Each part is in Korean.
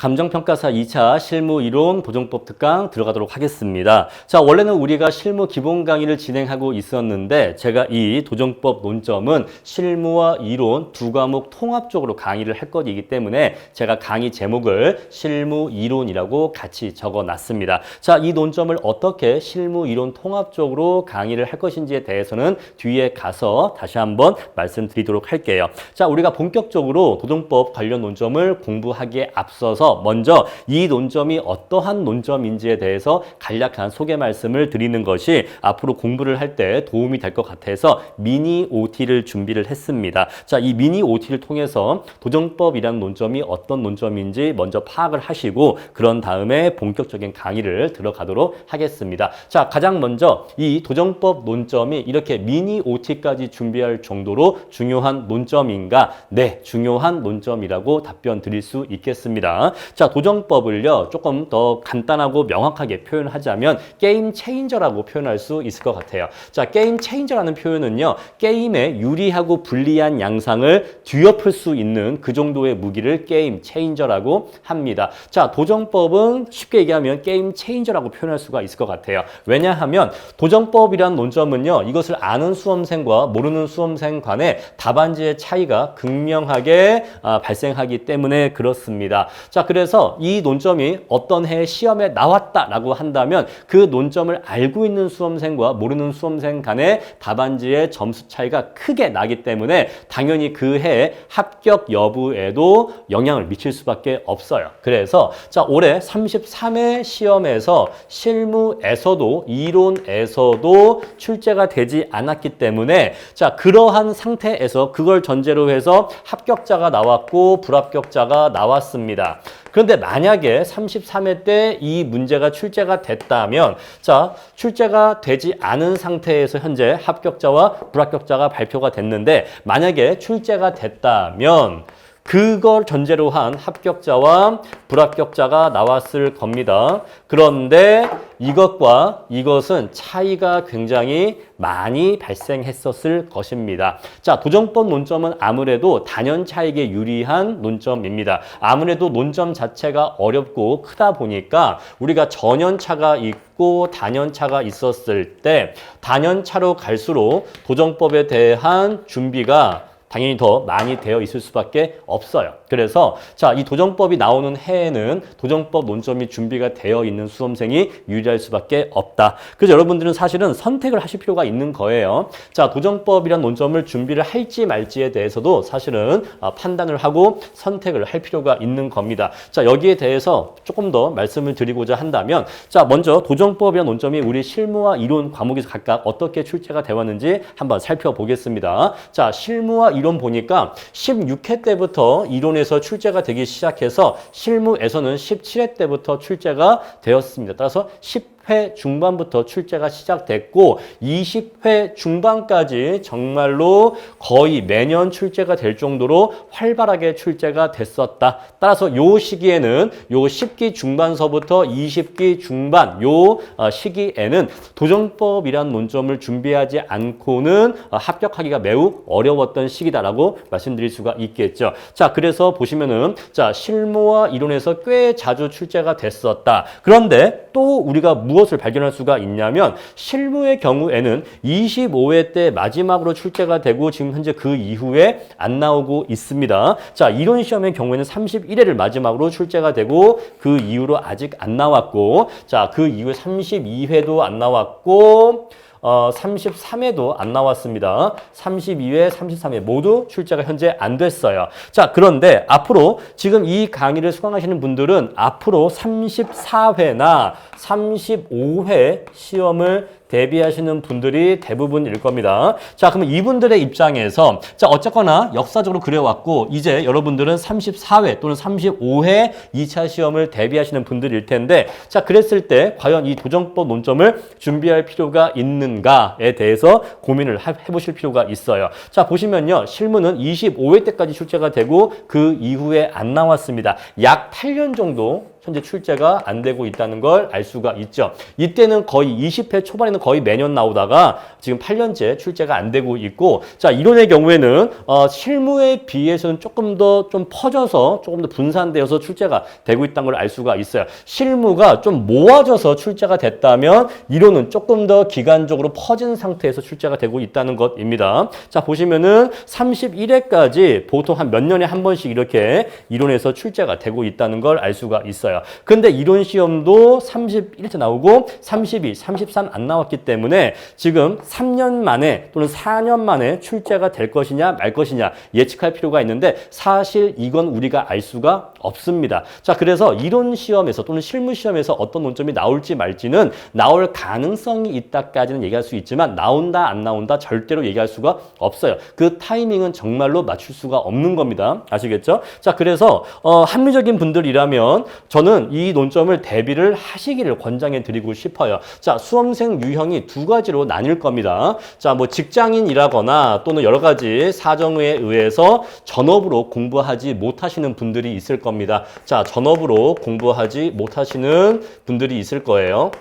감정평가사 2차 실무이론 도정법 특강 들어가도록 하겠습니다. 자, 원래는 우리가 실무 기본 강의를 진행하고 있었는데 제가 이 도정법 논점은 실무와 이론 두 과목 통합적으로 강의를 할 것이기 때문에 제가 강의 제목을 실무이론이라고 같이 적어놨습니다. 자, 이 논점을 어떻게 실무이론 통합적으로 강의를 할 것인지에 대해서는 뒤에 가서 다시 한번 말씀드리도록 할게요. 자, 우리가 본격적으로 도정법 관련 논점을 공부하기에 앞서서 먼저 이 논점이 어떠한 논점인지에 대해서 간략한 소개 말씀을 드리는 것이 앞으로 공부를 할 때 도움이 될 것 같아서 미니 OT를 준비를 했습니다. 자, 이 미니 OT를 통해서 도정법이라는 논점이 어떤 논점인지 먼저 파악을 하시고 그런 다음에 본격적인 강의를 들어가도록 하겠습니다. 자, 가장 먼저 이 도정법 논점이 이렇게 미니 OT까지 준비할 정도로 중요한 논점인가? 네, 중요한 논점이라고 답변 드릴 수 있겠습니다. 자, 도정법을요, 조금 더 간단하고 명확하게 표현하자면 게임 체인저라고 표현할 수 있을 것 같아요. 자, 게임 체인저라는 표현은요, 게임의 유리하고 불리한 양상을 뒤엎을 수 있는 그 정도의 무기를 게임 체인저라고 합니다. 자, 도정법은 쉽게 얘기하면 게임 체인저라고 표현할 수가 있을 것 같아요. 왜냐하면 도정법이란 논점은요, 이것을 아는 수험생과 모르는 수험생 간의 답안지의 차이가 극명하게 발생하기 때문에 그렇습니다. 자, 그래서 이 논점이 어떤 해 시험에 나왔다라고 한다면 그 논점을 알고 있는 수험생과 모르는 수험생 간의 답안지의 점수 차이가 크게 나기 때문에 당연히 그 해의 합격 여부에도 영향을 미칠 수밖에 없어요. 그래서 자, 올해 33회 시험에서 실무에서도 이론에서도 출제가 되지 않았기 때문에 자, 그러한 상태에서 그걸 전제로 해서 합격자가 나왔고 불합격자가 나왔습니다. 그런데 만약에 33회 때 이 문제가 출제가 됐다면 자, 출제가 되지 않은 상태에서 현재 합격자와 불합격자가 발표가 됐는데 만약에 출제가 됐다면 그걸 전제로 한 합격자와 불합격자가 나왔을 겁니다. 그런데 이것과 이것은 차이가 굉장히 많이 발생했었을 것입니다. 자, 도정법 논점은 아무래도 단연차익에 유리한 논점입니다. 아무래도 논점 자체가 어렵고 크다 보니까 우리가 전연차가 있고 단연차가 있었을 때 단연차로 갈수록 도정법에 대한 준비가 당연히 더 많이 되어 있을 수밖에 없어요. 그래서 자, 이 도정법이 나오는 해에는 도정법 논점이 준비가 되어 있는 수험생이 유리할 수밖에 없다. 그래서 여러분들은 사실은 선택을 하실 필요가 있는 거예요. 자, 도정법이란 논점을 준비를 할지 말지에 대해서도 사실은 판단을 하고 선택을 할 필요가 있는 겁니다. 자, 여기에 대해서 조금 더 말씀을 드리고자 한다면 자, 먼저 도정법이란 논점이 우리 실무와 이론 과목에서 각각 어떻게 출제가 되어 왔는지 한번 살펴보겠습니다. 자, 실무와 이론 보니까 16회 때부터 이론에서 출제가 되기 시작해서 실무에서는 17회 때부터 출제가 되었습니다. 따라서 10회 중반부터 출제가 시작됐고 20회 중반까지 정말로 거의 매년 출제가 될 정도로 활발하게 출제가 됐었다. 따라서 요 시기에는 요 10기 중반서부터 20기 중반 요 시기에는 도정법이란 논점을 준비하지 않고는 합격하기가 매우 어려웠던 시기다라고 말씀드릴 수가 있겠죠. 자, 그래서 보시면은 자, 실무와 이론에서 꽤 자주 출제가 됐었다. 그런데 또 우리가 무엇을 발견할 수가 있냐면 실무의 경우에는 25회 때 마지막으로 출제가 되고 지금 현재 그 이후에 안 나오고 있습니다. 자, 이론 시험의 경우에는 31회를 마지막으로 출제가 되고 그 이후로 아직 안 나왔고 자, 그 이후에 32회도 안 나왔고 33회도 안 나왔습니다. 32회, 33회 모두 출제가 현재 안 됐어요. 자, 그런데 앞으로 지금 이 강의를 수강하시는 분들은 앞으로 34회나 35회 시험을 대비하시는 분들이 대부분일 겁니다. 자, 그러면 이분들의 입장에서 자, 어쨌거나 역사적으로 그래왔고 이제 여러분들은 34회 또는 35회 2차 시험을 대비하시는 분들일 텐데 자, 그랬을 때 과연 이 도정법 논점을 준비할 필요가 있는가에 대해서 고민을 해보실 필요가 있어요. 자, 보시면요. 실무는 25회 때까지 출제가 되고 그 이후에 안 나왔습니다. 약 8년 정도 현재 출제가 안 되고 있다는 걸 알 수가 있죠. 이때는 거의 20회 초반에는 거의 매년 나오다가 지금 8년째 출제가 안 되고 있고, 자, 이론의 경우에는 실무에 비해서는 조금 더 좀 퍼져서 조금 더 분산되어서 출제가 되고 있다는 걸 알 수가 있어요. 실무가 좀 모아져서 출제가 됐다면 이론은 조금 더 기간적으로 퍼진 상태에서 출제가 되고 있다는 것입니다. 자, 보시면은 31회까지 보통 한 몇 년에 한 번씩 이렇게 이론에서 출제가 되고 있다는 걸 알 수가 있어요. 근데 이론 시험도 31회 나오고 32, 33 안 나왔기 때문에 지금 3년 만에 또는 4년 만에 출제가 될 것이냐 말 것이냐 예측할 필요가 있는데 사실 이건 우리가 알 수가 없습니다. 자, 그래서 이론 시험에서 또는 실무 시험에서 어떤 논점이 나올지 말지는 나올 가능성이 있다까지는 얘기할 수 있지만 나온다 안 나온다 절대로 얘기할 수가 없어요. 그 타이밍은 정말로 맞출 수가 없는 겁니다. 아시겠죠? 자, 그래서 합리적인 분들이라면 저는 이 논점을 대비를 하시기를 권장해 드리고 싶어요. 자, 수험생 유형이 두 가지로 나뉠 겁니다. 자, 뭐 직장인이라거나 또는 여러 가지 사정에 의해서 전업으로 공부하지 못하시는 분들이 있을 겁니다. 자, 전업으로 공부하지 못하시는 분들이 있을 거예요.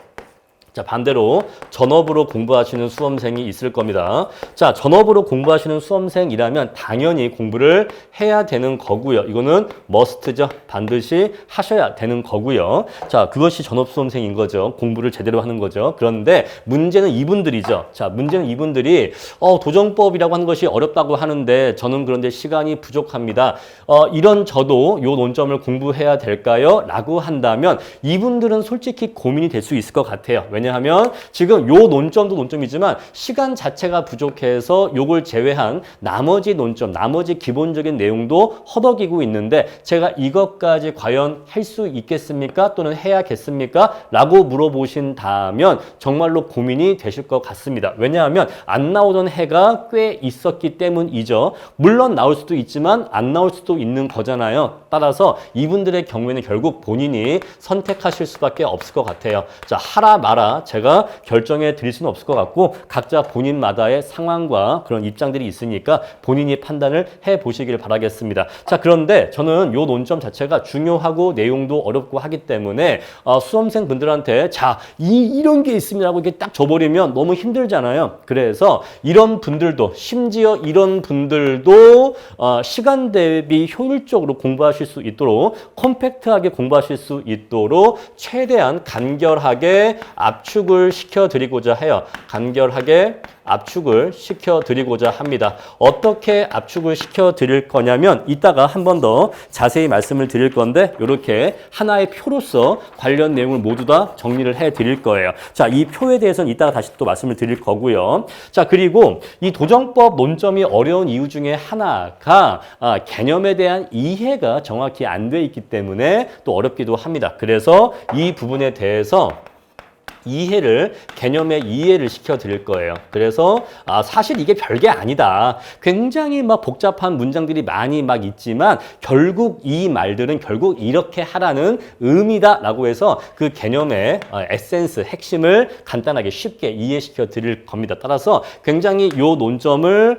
자, 반대로 전업으로 공부하시는 수험생이 있을 겁니다. 자, 전업으로 공부하시는 수험생이라면 당연히 공부를 해야 되는 거고요. 이거는 머스트죠. 반드시 하셔야 되는 거고요. 자, 그것이 전업 수험생인 거죠. 공부를 제대로 하는 거죠. 그런데 문제는 이분들이죠. 자, 문제는 이분들이 도정법이라고 하는 것이 어렵다고 하는데 저는 그런데 시간이 부족합니다. 이런 저도 요 논점을 공부해야 될까요? 라고 한다면 이분들은 솔직히 고민이 될 수 있을 것 같아요. 왜냐하면 지금 요 논점도 논점이지만 시간 자체가 부족해서 요걸 제외한 나머지 논점, 나머지 기본적인 내용도 허덕이고 있는데 제가 이것까지 과연 할 수 있겠습니까? 또는 해야겠습니까? 라고 물어보신다면 정말로 고민이 되실 것 같습니다. 왜냐하면 안 나오던 해가 꽤 있었기 때문이죠. 물론 나올 수도 있지만 안 나올 수도 있는 거잖아요. 따라서 이분들의 경우에는 결국 본인이 선택하실 수밖에 없을 것 같아요. 자, 하라 마라 제가 결정해 드릴 수는 없을 것 같고 각자 본인마다의 상황과 그런 입장들이 있으니까 본인이 판단을 해 보시길 바라겠습니다. 자, 그런데 저는 요 논점 자체가 중요하고 내용도 어렵고 하기 때문에 수험생 분들한테 자, 이런 게 있습니다라고 이렇게 딱 줘버리면 너무 힘들잖아요. 그래서 이런 분들도 심지어 이런 분들도 시간 대비 효율적으로 공부하실 수 있도록 컴팩트하게 공부하실 수 있도록 최대한 간결하게 압축을 시켜드리고자 해요. 간결하게 압축을 시켜드리고자 합니다. 어떻게 압축을 시켜드릴 거냐면 이따가 한 번 더 자세히 말씀을 드릴 건데 이렇게 하나의 표로서 관련 내용을 모두 다 정리를 해드릴 거예요. 자, 이 표에 대해서는 이따가 다시 또 말씀을 드릴 거고요. 자, 그리고 이 도정법 논점이 어려운 이유 중에 하나가 개념에 대한 이해가 정확히 안 돼 있기 때문에 또 어렵기도 합니다. 그래서 이 부분에 대해서 개념의 이해를 시켜드릴 거예요. 그래서 사실 이게 별게 아니다. 굉장히 막 복잡한 문장들이 많이 막 있지만 결국 이 말들은 결국 이렇게 하라는 의미다라고 해서 그 개념의 에센스, 핵심을 간단하게 쉽게 이해시켜 드릴 겁니다. 따라서 굉장히 요 논점을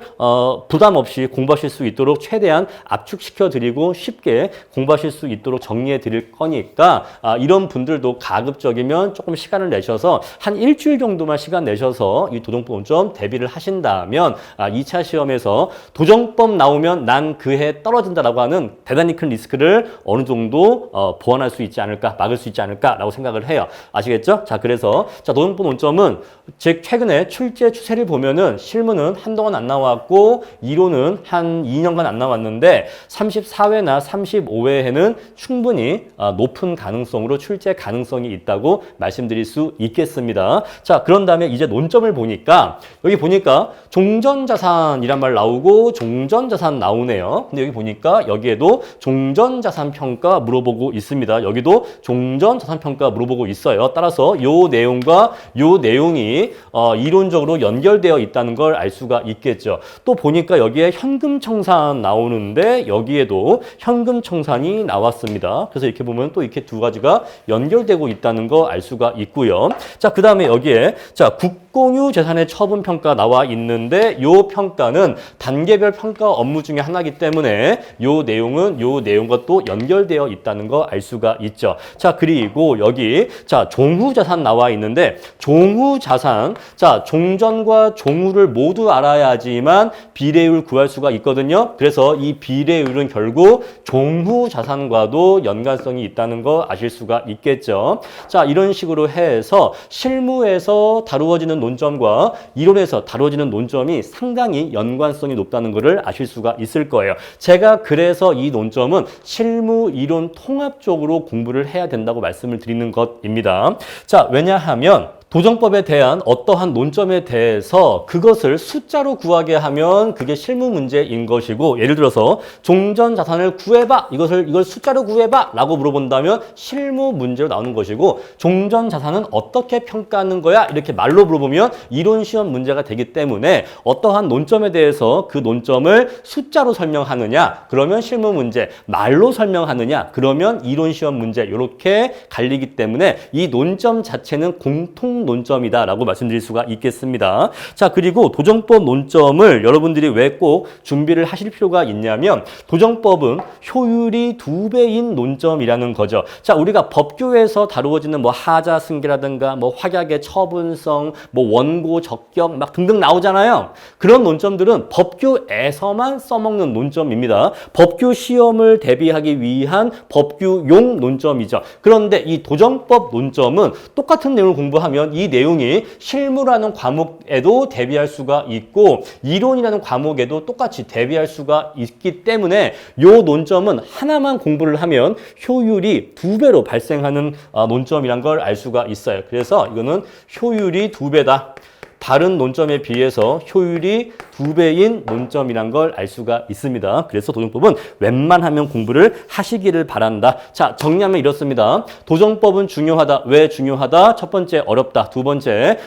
부담 없이 공부하실 수 있도록 최대한 압축시켜 드리고 쉽게 공부하실 수 있도록 정리해 드릴 거니까 이런 분들도 가급적이면 조금 시간을 내셔서 한 일주일 정도만 시간 내셔서 이 도정법 논점 대비를 하신다면 2차 시험에서 도정법 나오면 난 그 해 떨어진다라고 하는 대단히 큰 리스크를 어느 정도 보완할 수 있지 않을까, 막을 수 있지 않을까라고 생각을 해요. 아시겠죠? 자, 그래서 도정법 논점은 최근에 출제 추세를 보면은 실무는 한동안 안 나왔고 이론은 한 2년간 안 나왔는데 34회나 35회에는 충분히 높은 가능성으로 출제 가능성이 있다고 말씀드릴 수 있겠습니다. 자, 그런 다음에 이제 논점을 보니까 여기 보니까 종전자산이란 말 나오고 종전자산 나오네요. 근데 여기 보니까 여기에도 종전자산평가 물어보고 있습니다. 여기도 종전자산평가 물어보고 있어요. 따라서 요 내용과 요 내용이 이론적으로 연결되어 있다는 걸 알 수가 있겠죠. 또 보니까 여기에 현금청산 나오는데 여기에도 현금청산이 나왔습니다. 그래서 이렇게 보면 또 이렇게 두 가지가 연결되고 있다는 거 알 수가 있고요. 자, 그 다음에 여기에 자, 국공유 재산의 처분 평가 나와 있는데 요 평가는 단계별 평가 업무 중에 하나이기 때문에 요 내용은 요 내용과 또 연결되어 있다는 거 알 수가 있죠. 자, 그리고 여기 자, 종후 자산 나와 있는데 종후 자산 자, 종전과 종후를 모두 알아야지만 비례율 구할 수가 있거든요. 그래서 이 비례율은 결국 종후 자산과도 연관성이 있다는 거 아실 수가 있겠죠. 자, 이런 식으로 해서 실무에서 다루어지는 논점과 이론에서 다루어지는 논점이 상당히 연관성이 높다는 것을 아실 수가 있을 거예요. 제가 그래서 이 논점은 실무, 이론 통합적으로 공부를 해야 된다고 말씀을 드리는 것입니다. 자, 왜냐하면 도정법에 대한 어떠한 논점에 대해서 그것을 숫자로 구하게 하면 그게 실무 문제인 것이고, 예를 들어서 종전 자산을 구해봐, 이걸 숫자로 구해봐 라고 물어본다면 실무 문제로 나오는 것이고, 종전 자산은 어떻게 평가하는 거야 이렇게 말로 물어보면 이론 시험 문제가 되기 때문에 어떠한 논점에 대해서 그 논점을 숫자로 설명하느냐 그러면 실무 문제, 말로 설명하느냐 그러면 이론 시험 문제, 이렇게 갈리기 때문에 이 논점 자체는 공통 논점이다라고 말씀드릴 수가 있겠습니다. 자, 그리고 도정법 논점을 여러분들이 왜 꼭 준비를 하실 필요가 있냐면 도정법은 효율이 2배인 논점이라는 거죠. 자, 우리가 법규에서 다루어지는 뭐 하자 승계라든가 뭐 확약의 처분성, 뭐 원고 적격 막 등등 나오잖아요. 그런 논점들은 법규에서만 써먹는 논점입니다. 법규 시험을 대비하기 위한 법규용 논점이죠. 그런데 이 도정법 논점은 똑같은 내용을 공부하면 이 내용이 실무라는 과목에도 대비할 수가 있고 이론이라는 과목에도 똑같이 대비할 수가 있기 때문에 이 논점은 하나만 공부를 하면 효율이 2배로 발생하는 논점이란 걸 알 수가 있어요. 그래서 이거는 효율이 2배다. 다른 논점에 비해서 효율이 2배인 논점이란 걸 알 수가 있습니다. 그래서 도정법은 웬만하면 공부를 하시기를 바란다. 자, 정리하면 이렇습니다. 도정법은 중요하다. 왜 중요하다? 첫 번째, 어렵다. 두 번째,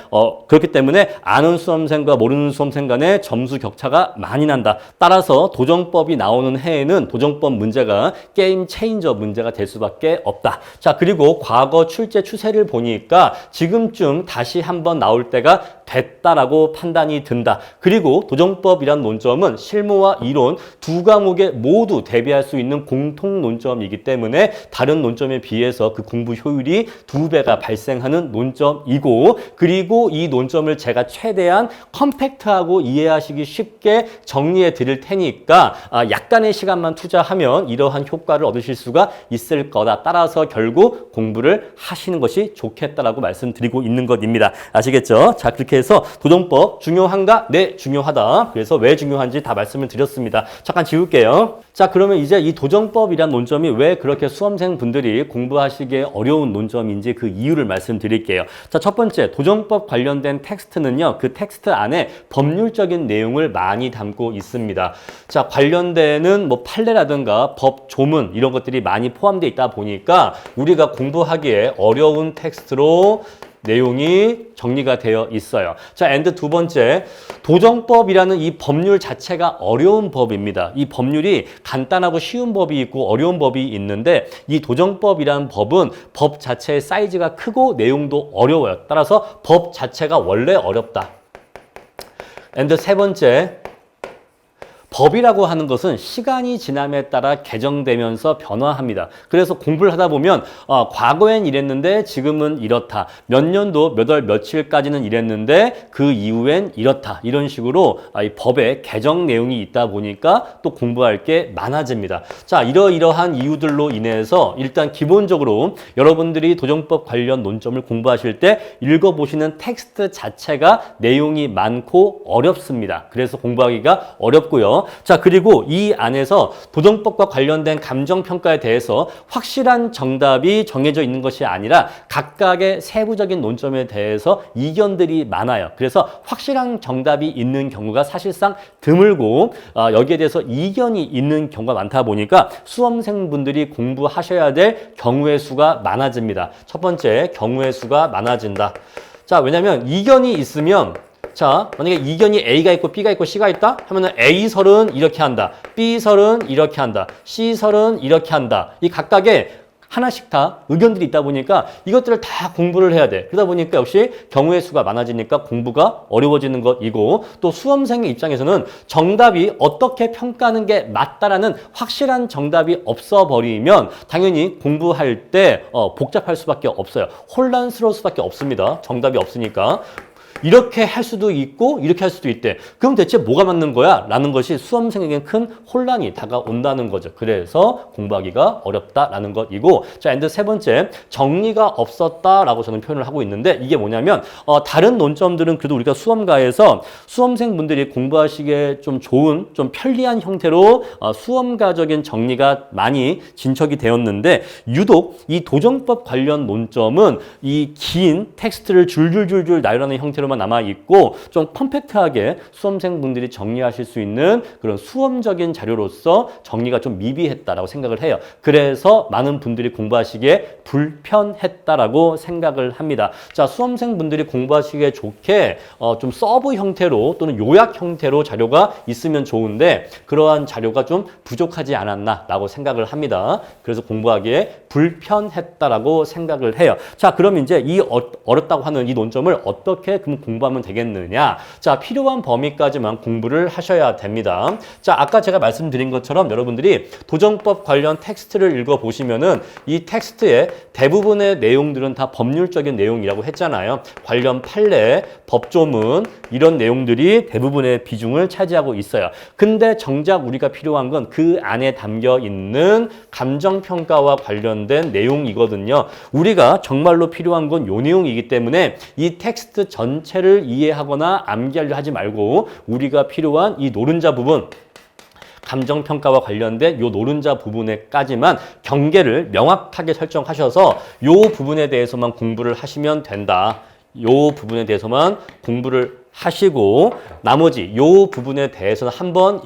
그렇기 때문에 아는 수험생과 모르는 수험생 간의 점수 격차가 많이 난다. 따라서 도정법이 나오는 해에는 도정법 문제가 게임 체인저 문제가 될 수밖에 없다. 자, 그리고 과거 출제 추세를 보니까 지금쯤 다시 한번 나올 때가 됐다라고 판단이 든다. 그리고 도정법이란 논점은 실무와 이론 두 과목에 모두 대비할 수 있는 공통 논점이기 때문에 다른 논점에 비해서 그 공부 효율이 2배가 발생하는 논점이고, 그리고 이 논점을 제가 최대한 컴팩트하고 이해하시기 쉽게 정리해 드릴 테니까 약간의 시간만 투자하면 이러한 효과를 얻으실 수가 있을 거다. 따라서 결국 공부를 하시는 것이 좋겠다라고 말씀드리고 있는 것입니다. 아시겠죠? 자, 그렇게 해서 도정법 중요한가? 네, 중요하다. 그래서 왜 중요한지 다 말씀을 드렸습니다. 잠깐 지울게요. 자, 그러면 이제 이 도정법이란 논점이 왜 그렇게 수험생 분들이 공부하시기에 어려운 논점인지 그 이유를 말씀드릴게요. 자, 첫 번째, 도정법 관련된 텍스트는요, 그 텍스트 안에 법률적인 내용을 많이 담고 있습니다. 자, 관련되는 뭐 판례라든가 법 조문 이런 것들이 많이 포함되어 있다 보니까 우리가 공부하기에 어려운 텍스트로 내용이 정리가 되어 있어요. 자, and 두 번째, 도정법이라는 이 법률 자체가 어려운 법입니다. 이 법률이 간단하고 쉬운 법이 있고 어려운 법이 있는데 이 도정법이라는 법은 법 자체의 사이즈가 크고 내용도 어려워요. 따라서 법 자체가 원래 어렵다. and 세 번째, 법이라고 하는 것은 시간이 지남에 따라 개정되면서 변화합니다. 그래서 공부를 하다 보면 과거엔 이랬는데 지금은 이렇다. 몇 년도 몇 월 며칠까지는 이랬는데 그 이후엔 이렇다. 이런 식으로 이 법의 개정 내용이 있다 보니까 또 공부할 게 많아집니다. 자, 이러이러한 이유들로 인해서 일단 기본적으로 여러분들이 도정법 관련 논점을 공부하실 때 읽어보시는 텍스트 자체가 내용이 많고 어렵습니다. 그래서 공부하기가 어렵고요. 자, 그리고 이 안에서 도정법과 관련된 감정평가에 대해서 확실한 정답이 정해져 있는 것이 아니라 각각의 세부적인 논점에 대해서 이견들이 많아요. 그래서 확실한 정답이 있는 경우가 사실상 드물고 여기에 대해서 이견이 있는 경우가 많다 보니까 수험생분들이 공부하셔야 될 경우의 수가 많아집니다. 첫 번째, 경우의 수가 많아진다. 자, 왜냐하면 이견이 있으면 자, 만약에 이견이 A가 있고 B가 있고 C가 있다 하면은 A설은 이렇게 한다. B설은 이렇게 한다. C설은 이렇게 한다. 이 각각의 하나씩 다 의견들이 있다 보니까 이것들을 다 공부를 해야 돼. 그러다 보니까 역시 경우의 수가 많아지니까 공부가 어려워지는 것이고 또 수험생의 입장에서는 정답이 어떻게 평가하는 게 맞다라는 확실한 정답이 없어버리면 당연히 공부할 때 복잡할 수밖에 없어요. 혼란스러울 수밖에 없습니다. 정답이 없으니까. 이렇게 할 수도 있고 이렇게 할 수도 있대. 그럼 대체 뭐가 맞는 거야? 라는 것이 수험생에겐 큰 혼란이 다가온다는 거죠. 그래서 공부하기가 어렵다라는 것이고 자, 엔드 세 번째, 정리가 없었다라고 저는 표현을 하고 있는데 이게 뭐냐면 다른 논점들은 그래도 우리가 수험가에서 수험생분들이 공부하시기에 좀 좋은, 좀 편리한 형태로 수험가적인 정리가 많이 진척이 되었는데 유독 이 도정법 관련 논점은 이 긴 텍스트를 줄줄줄줄 나열하는 형태로 만 남아 있고 좀 컴팩트하게 수험생분들이 정리하실 수 있는 그런 수험적인 자료로서 정리가 좀 미비했다라고 생각을 해요. 그래서 많은 분들이 공부하시기에 불편했다라고 생각을 합니다. 자, 수험생분들이 공부하시기에 좋게 좀 서브 형태로 또는 요약 형태로 자료가 있으면 좋은데 그러한 자료가 좀 부족하지 않았나라고 생각을 합니다. 그래서 공부하기에 불편했다라고 생각을 해요. 자, 그럼 이제 이 어렵다고 하는 이 논점을 어떻게 공부하면 되겠느냐? 자, 필요한 범위까지만 공부를 하셔야 됩니다. 자, 아까 제가 말씀드린 것처럼 여러분들이 도정법 관련 텍스트를 읽어보시면은 이 텍스트의 대부분의 내용들은 다 법률적인 내용이라고 했잖아요. 관련 판례, 법조문 이런 내용들이 대부분의 비중을 차지하고 있어요. 근데 정작 우리가 필요한 건 그 안에 담겨 있는 감정평가와 관련된 내용이거든요. 우리가 정말로 필요한 건 요 내용이기 때문에 이 텍스트 전체를 이해하거나 암기하려 하지 말고 우리가 필요한 이 노른자 부분 감정평가와 관련된 요 노른자 부분에까지만 경계를 명확하게 설정하셔서 요 부분에 대해서만 공부를 하시면 된다. 요 부분에 대해서만 공부를 하시고 나머지 요 부분에 대해서는 한번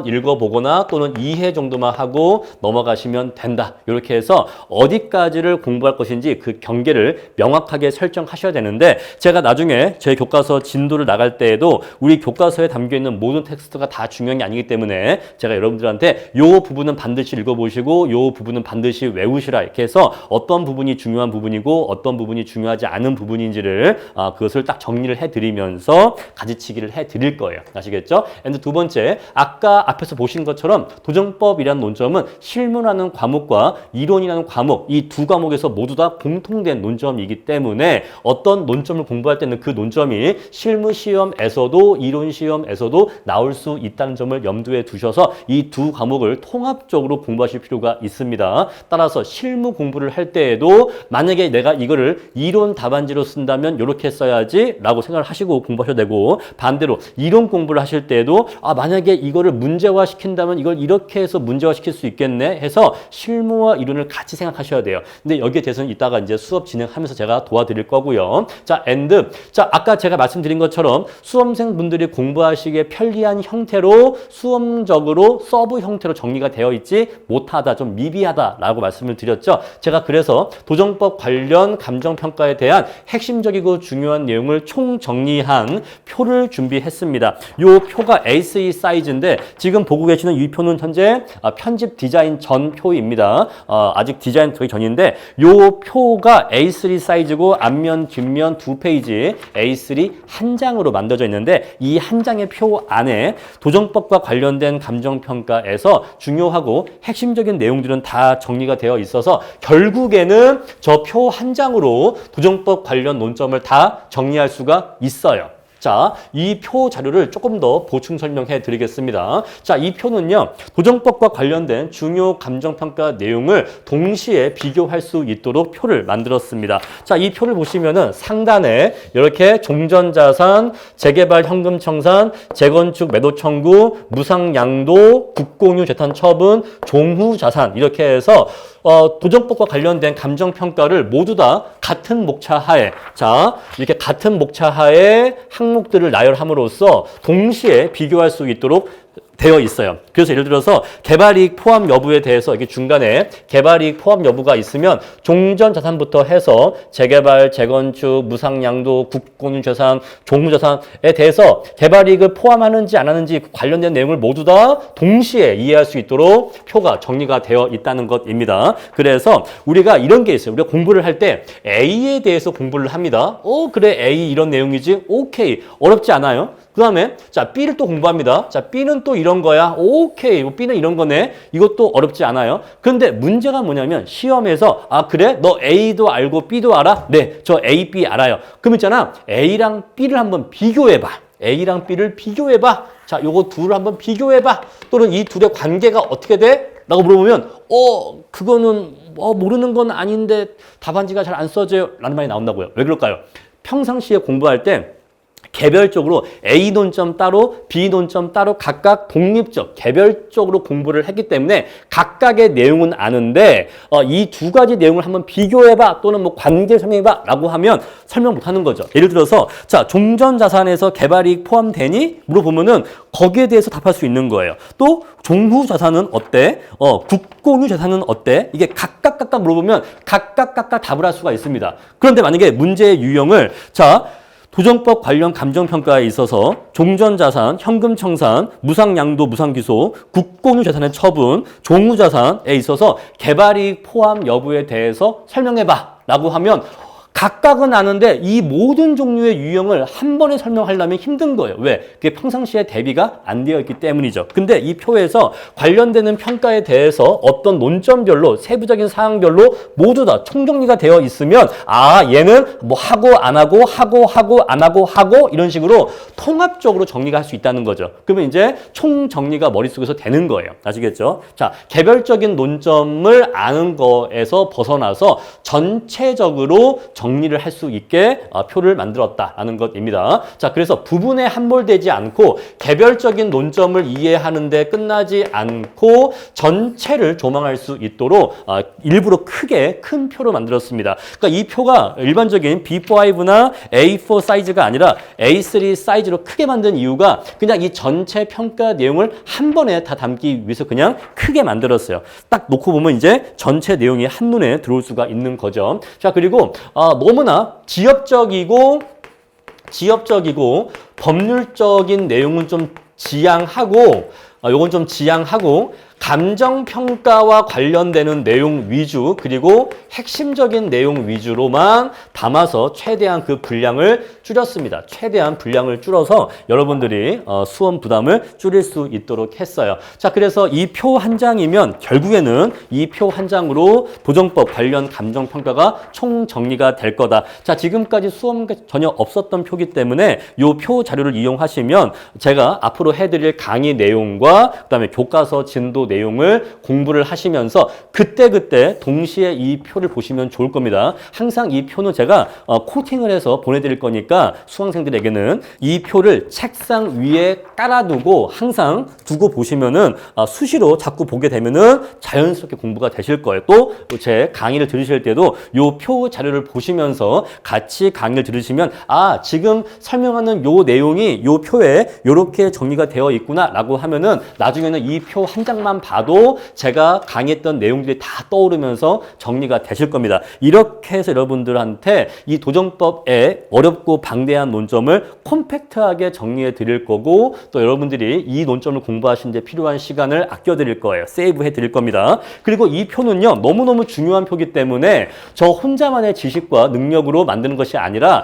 읽어보거나 또는 이해 정도만 하고 넘어가시면 된다. 이렇게 해서 어디까지를 공부할 것인지 그 경계를 명확하게 설정하셔야 되는데 제가 나중에 제 교과서 진도를 나갈 때에도 우리 교과서에 담겨있는 모든 텍스트가 다 중요한 게 아니기 때문에 제가 여러분들한테 요 부분은 반드시 읽어보시고 요 부분은 반드시 외우시라 이렇게 해서 어떤 부분이 중요한 부분이고 어떤 부분이 중요하지 않은 부분인지를 그것을 딱 정리를 해드리면서 가지치기를 해드릴 거예요. 아시겠죠? and 두 번째, 아까 앞에서 보신 것처럼 도정법이라는 논점은 실무라는 과목과 이론이라는 과목, 이 두 과목에서 모두 다 공통된 논점이기 때문에 어떤 논점을 공부할 때는 그 논점이 실무 시험에서도 이론 시험에서도 나올 수 있다는 점을 염두에 두셔서 이 두 과목을 통합적으로 공부하실 필요가 있습니다. 따라서 실무 공부를 할 때에도 만약에 내가 이거를 이론 답안지로 쓴다면 이렇게 써야지 라고 생각을 하시고 공부하셔도 되고 반대로 이론 공부를 하실 때에도 만약에 이거를 문제화 시킨다면 이걸 이렇게 해서 문제화 시킬 수 있겠네 해서 실무와 이론을 같이 생각하셔야 돼요. 근데 여기에 대해서는 이따가 이제 수업 진행하면서 제가 도와드릴 거고요. 자, and. 자, 아까 제가 말씀드린 것처럼 수험생분들이 공부하시기에 편리한 형태로 수험적으로 서브 형태로 정리가 되어 있지 못하다, 좀 미비하다라고 말씀을 드렸죠. 제가 그래서 도정법 관련 감정평가에 대한 핵심적이고 중요한 내용을 총정리한 표를 준비했습니다. 이 표가 A3 사이즈인데 지금 보고 계시는 이 표는 현재 편집 디자인 전 표입니다. 아직 디자인 되기 전인데 이 표가 A3 사이즈고 앞면 뒷면 두 페이지 A3 한 장으로 만들어져 있는데 이 한 장의 표 안에 도정법과 관련된 감정평가에서 중요하고 핵심적인 내용들은 다 정리가 되어 있어서 결국에는 저 표 한 장으로 도정법 관련 논점을 다 정리할 수가 있어요. 자, 이 표 자료를 조금 더 보충 설명해 드리겠습니다. 자, 이 표는요, 도정법과 관련된 중요 감정평가 내용을 동시에 비교할 수 있도록 표를 만들었습니다. 자, 이 표를 보시면은 상단에 이렇게 종전자산, 재개발 현금 청산, 재건축 매도 청구, 무상양도, 국공유 재산 처분, 종후자산 이렇게 해서 도정법과 관련된 감정평가를 모두 다 같은 목차하에 자 이렇게 같은 목차하에 항목들을 나열함으로써 동시에 비교할 수 있도록 되어 있어요. 그래서 예를 들어서 개발이익 포함 여부에 대해서 이게 중간에 개발이익 포함 여부가 있으면 종전자산부터 해서 재개발, 재건축, 무상양도, 국공유재산, 종무자산에 대해서 개발이익을 포함하는지 안 하는지 관련된 내용을 모두 다 동시에 이해할 수 있도록 표가 정리가 되어 있다는 것입니다. 그래서 우리가 이런 게 있어요. 우리가 공부를 할 때 A에 대해서 공부를 합니다. 그래 A 이런 내용이지? 오케이. 어렵지 않아요. 그 다음에 자 B를 또 공부합니다. 자 B는 또 이런 거야. 오케이. B는 이런 거네. 이것도 어렵지 않아요. 그런데 문제가 뭐냐면 시험에서 그래? 너 A도 알고 B도 알아? 네. 저 A, B 알아요. 그럼 있잖아. A랑 B를 한번 비교해봐. A랑 B를 비교해봐. 자 요거 둘을 한번 비교해봐. 또는 이 둘의 관계가 어떻게 돼? 라고 물어보면 그거는 모르는 건 아닌데 답안지가 잘 안 써져요. 라는 말이 나온다고요. 왜 그럴까요? 평상시에 공부할 때 개별적으로 A 논점 따로 B 논점 따로 각각 독립적 개별적으로 공부를 했기 때문에 각각의 내용은 아는데 이 두 가지 내용을 한번 비교해봐 또는 뭐 관계 설명해봐 라고 하면 설명 못하는 거죠. 예를 들어서 자 종전자산에서 개발이익 포함되니? 물어보면은 거기에 대해서 답할 수 있는 거예요. 또 종후자산은 어때? 국공유재산은 어때? 이게 각각 물어보면 각각 답을 할 수가 있습니다. 그런데 만약에 문제의 유형을 도정법 관련 감정평가에 있어서 종전자산, 현금청산, 무상양도, 무상기소, 국공유재산의 처분, 종후자산에 있어서 개발이익 포함 여부에 대해서 설명해봐 라고 하면 각각은 아는데 이 모든 종류의 유형을 한 번에 설명하려면 힘든 거예요. 왜? 그게 평상시에 대비가 안 되어 있기 때문이죠. 근데 이 표에서 관련되는 평가에 대해서 어떤 논점별로 세부적인 사항별로 모두 다 총정리가 되어 있으면 얘는 뭐 하고 안 하고 안 하고 이런 식으로 통합적으로 정리가 할 수 있다는 거죠. 그러면 이제 총정리가 머릿속에서 되는 거예요. 아시겠죠? 자, 개별적인 논점을 아는 거에서 벗어나서 전체적으로 정리를 할 수 있게 표를 만들었다라는 것입니다. 자, 그래서 부분에 함몰되지 않고 개별적인 논점을 이해하는데 끝나지 않고 전체를 조망할 수 있도록 일부러 큰 표로 만들었습니다. 그러니까 이 표가 일반적인 B5나 A4 사이즈가 아니라 A3 사이즈로 크게 만든 이유가 그냥 이 전체 평가 내용을 한 번에 다 담기 위해서 그냥 크게 만들었어요. 딱 놓고 보면 이제 전체 내용이 한눈에 들어올 수가 있는 거죠. 자, 그리고 너무나 지엽적이고 법률적인 내용은 좀 지양하고 요건 좀 지양하고 감정평가와 관련되는 내용 위주 그리고 핵심적인 내용 위주로만 담아서 최대한 그 분량을 줄였습니다. 최대한 분량을 줄여서 여러분들이 수험 부담을 줄일 수 있도록 했어요. 자, 그래서 이 표 한 장이면 결국에는 이 표 한 장으로 도정법 관련 감정평가가 총정리가 될 거다. 자, 지금까지 수험 전혀 없었던 표기 때문에 이 표 자료를 이용하시면 제가 앞으로 해드릴 강의 내용과 그다음에 교과서 진도 내용을 공부를 하시면서 그때 동시에 이 표를 보시면 좋을 겁니다. 항상 이 표는 제가 코팅을 해서 보내드릴 거니까 수강생들에게는 이 표를 책상 위에 깔아두고 항상 두고 보시면은 수시로 자꾸 보게 되면은 자연스럽게 공부가 되실 거예요. 또 제 강의를 들으실 때도 이 표 자료를 보시면서 같이 강의를 들으시면 지금 설명하는 요 내용이 요 표에 이렇게 정리가 되어 있구나라고 하면은 나중에는 이 표 한 장만 봐도 제가 강의했던 내용들이 다 떠오르면서 정리가 되실 겁니다. 이렇게 해서 여러분들한테 이 도정법의 어렵고 방대한 논점을 콤팩트하게 정리해 드릴 거고 또 여러분들이 이 논점을 공부하시는 데 필요한 시간을 아껴 드릴 거예요. 세이브 해 드릴 겁니다. 그리고 이 표는요. 너무너무 중요한 표기 때문에 저 혼자만의 지식과 능력으로 만드는 것이 아니라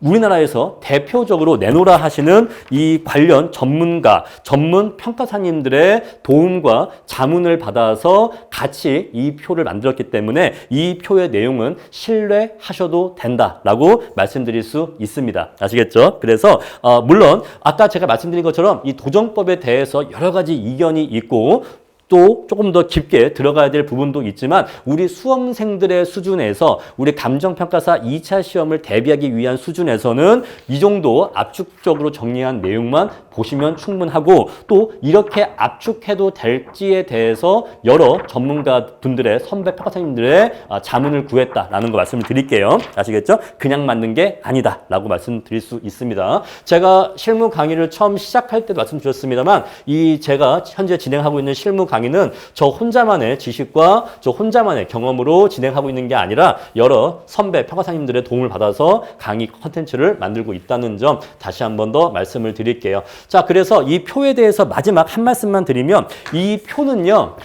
우리나라에서 대표적으로 내노라 하시는 이 관련 전문가, 전문 평가사님들의 도움과 자문을 받아서 같이 이 표를 만들었기 때문에 이 표의 내용은 신뢰하셔도 된다라고 말씀드릴 수 있습니다. 아시겠죠? 그래서 물론 아까 제가 말씀드린 것처럼 이 도정법에 대해서 여러 가지 이견이 있고 또 조금 더 깊게 들어가야 될 부분도 있지만 우리 수험생들의 수준에서 우리 감정평가사 2차 시험을 대비하기 위한 수준에서는 이 정도 압축적으로 정리한 내용만 보시면 충분하고 또 이렇게 압축해도 될지에 대해서 여러 전문가분들의 선배 평가사님들의 자문을 구했다라는 거 말씀을 드릴게요. 아시겠죠? 그냥 맞는 게 아니다라고 말씀드릴 수 있습니다. 제가 실무 강의를 처음 시작할 때도 말씀드렸습니다만 이 제가 현재 진행하고 있는 실무 강의는 저 혼자만의 지식과 저 혼자만의 경험으로 진행하고 있는 게 아니라 여러 선배 평가사님들의 도움을 받아서 강의 컨텐츠를 만들고 있다는 점 다시 한 번 더 말씀을 드릴게요. 자, 그래서 이 표에 대해서 마지막 한 말씀만 드리면 이 표는요,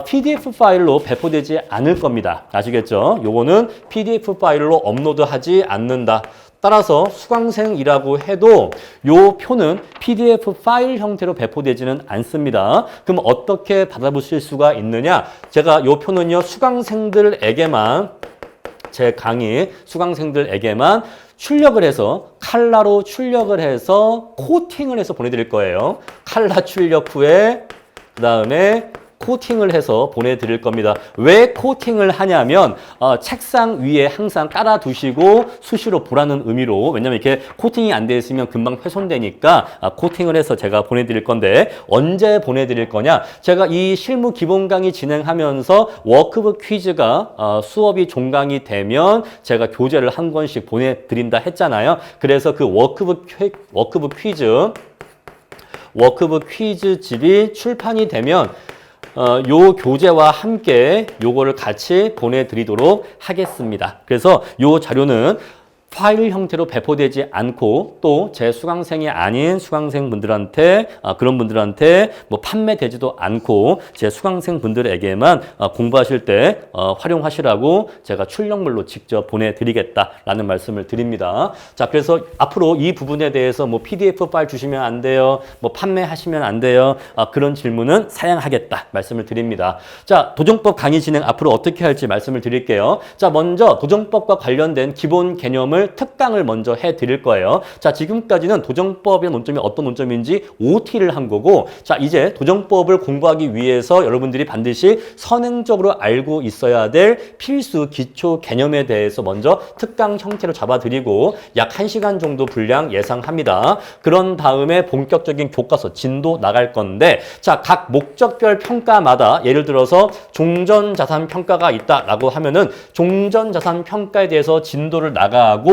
PDF 파일로 배포되지 않을 겁니다. 아시겠죠? 요거는 PDF 파일로 업로드하지 않는다. 따라서 수강생이라고 해도 요 표는 PDF 파일 형태로 배포되지는 않습니다. 그럼 어떻게 받아보실 수가 있느냐? 제가 요 표는요, 수강생들에게만 제 강의 수강생들에게만 출력을 해서 칼라로 출력을 해서 코팅을 해서 보내드릴 거예요. 칼라 출력 후에 그 다음에 코팅을 해서 보내드릴 겁니다. 왜 코팅을 하냐면 책상 위에 항상 깔아두시고 수시로 보라는 의미로 왜냐면 이렇게 코팅이 안 돼 있으면 금방 훼손되니까 코팅을 해서 제가 보내드릴 건데 언제 보내드릴 거냐? 제가 이 실무 기본 강의 진행하면서 워크북 퀴즈가 수업이 종강이 되면 제가 교재를 한 권씩 보내드린다 했잖아요. 그래서 그 워크북 퀴즈집이 출판이 되면 요 교재와 함께 요거를 같이 보내드리도록 하겠습니다. 그래서 요 자료는 파일 형태로 배포되지 않고 또 제 수강생이 아닌 수강생분들한테 그런 분들한테 뭐 판매되지도 않고 제 수강생분들에게만 공부하실 때 활용하시라고 제가 출력물로 직접 보내드리겠다라는 말씀을 드립니다. 자, 그래서 앞으로 이 부분에 대해서 뭐 PDF 파일 주시면 안 돼요, 뭐 판매하시면 안 돼요, 그런 질문은 사양하겠다 말씀을 드립니다. 자, 도정법 강의 진행 앞으로 어떻게 할지 말씀을 드릴게요. 자, 먼저 도정법과 관련된 기본 개념을 특강을 먼저 해드릴 거예요. 자, 지금까지는 도정법의 논점이 어떤 논점인지 OT를 한 거고, 자, 이제 도정법을 공부하기 위해서 여러분들이 반드시 선행적으로 알고 있어야 될 필수 기초 개념에 대해서 먼저 특강 형태로 잡아드리고 약 1시간 정도 분량 예상합니다. 그런 다음에 본격적인 교과서 진도 나갈 건데, 자, 각 목적별 평가마다 예를 들어서 종전자산 평가가 있다라고 하면은 종전자산 평가에 대해서 진도를 나가고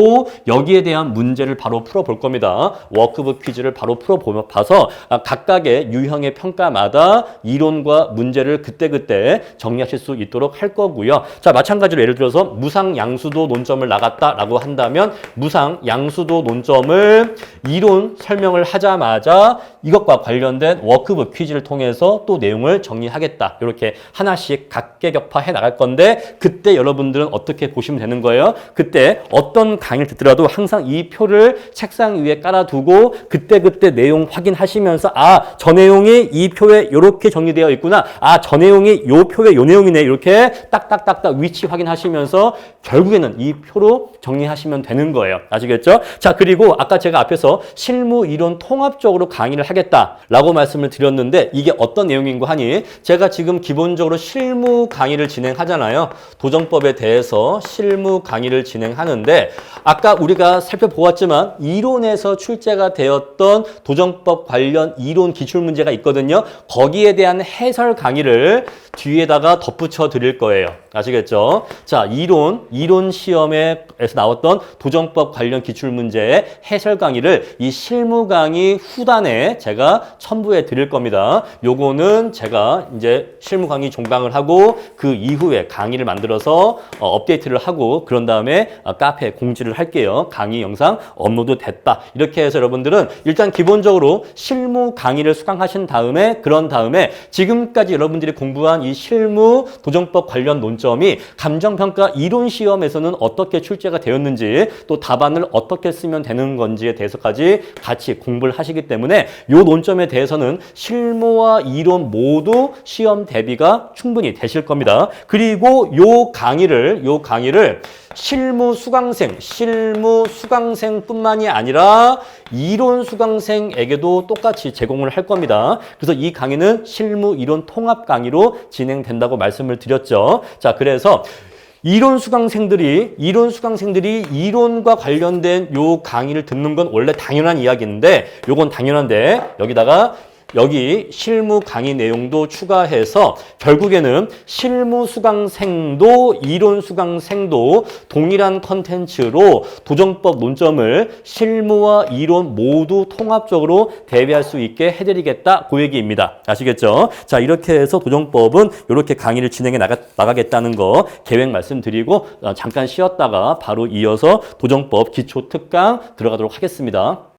여기에 대한 문제를 바로 풀어볼 겁니다. 워크북 퀴즈를 바로 풀어봐서 각각의 유형의 평가마다 이론과 문제를 그때그때 정리하실 수 있도록 할 거고요. 자, 마찬가지로 예를 들어서 무상양수도 논점을 나갔다라고 한다면 무상양수도 논점을 이론 설명을 하자마자 이것과 관련된 워크북 퀴즈를 통해서 또 내용을 정리하겠다. 이렇게 하나씩 각계격파해 나갈 건데 그때 여러분들은 어떻게 보시면 되는 거예요? 그때 어떤 강의를 듣더라도 항상 이 표를 책상 위에 깔아두고 그때그때 내용 확인하시면서 저 내용이 이 표에 이렇게 정리되어 있구나. 저 내용이 이 표에 이 내용이네. 이렇게 딱딱딱딱 위치 확인하시면서 결국에는 이 표로 정리하시면 되는 거예요. 아시겠죠? 자, 그리고 아까 제가 앞에서 실무 이론 통합적으로 강의를 하겠다라고 말씀을 드렸는데 이게 어떤 내용인고 하니 제가 지금 기본적으로 실무 강의를 진행하잖아요. 도정법에 대해서 실무 강의를 진행하는데 아까 우리가 살펴보았지만 이론에서 출제가 되었던 도정법 관련 이론 기출문제가 있거든요. 거기에 대한 해설 강의를 뒤에다가 덧붙여 드릴 거예요. 아시겠죠? 자, 이론 시험에서 나왔던 도정법 관련 기출문제의 해설 강의를 이 실무 강의 후단에 제가 첨부해 드릴 겁니다. 요거는 제가 이제 실무 강의 종강을 하고 그 이후에 강의를 만들어서 업데이트를 하고 그런 다음에 카페에 공지를 할게요. 강의 영상 업로드 됐다. 이렇게 해서 여러분들은 일단 기본적으로 실무 강의를 수강하신 다음에 그런 다음에 지금까지 여러분들이 공부한 이 실무 도정법 관련 논점이 감정평가 이론 시험에서는 어떻게 출제가 되었는지 또 답안을 어떻게 쓰면 되는 건지에 대해서까지 같이 공부를 하시기 때문에 이 논점에 대해서는 실무와 이론 모두 시험 대비가 충분히 되실 겁니다. 그리고 요 강의를 실무 수강생뿐만이 아니라 이론 수강생에게도 똑같이 제공을 할 겁니다. 그래서 이 강의는 실무 이론 통합 강의로 진행된다고 말씀을 드렸죠. 자, 그래서 이론 수강생들이 이론과 관련된 요 강의를 듣는 건 원래 당연한 이야기인데, 요건 당연한데 여기 실무 강의 내용도 추가해서 결국에는 실무 수강생도 이론 수강생도 동일한 컨텐츠로 도정법 논점을 실무와 이론 모두 통합적으로 대비할 수 있게 해드리겠다, 그 얘기입니다. 아시겠죠? 자, 이렇게 해서 도정법은 이렇게 강의를 진행해 나가겠다는 거 계획 말씀드리고 잠깐 쉬었다가 바로 이어서 도정법 기초 특강 들어가도록 하겠습니다.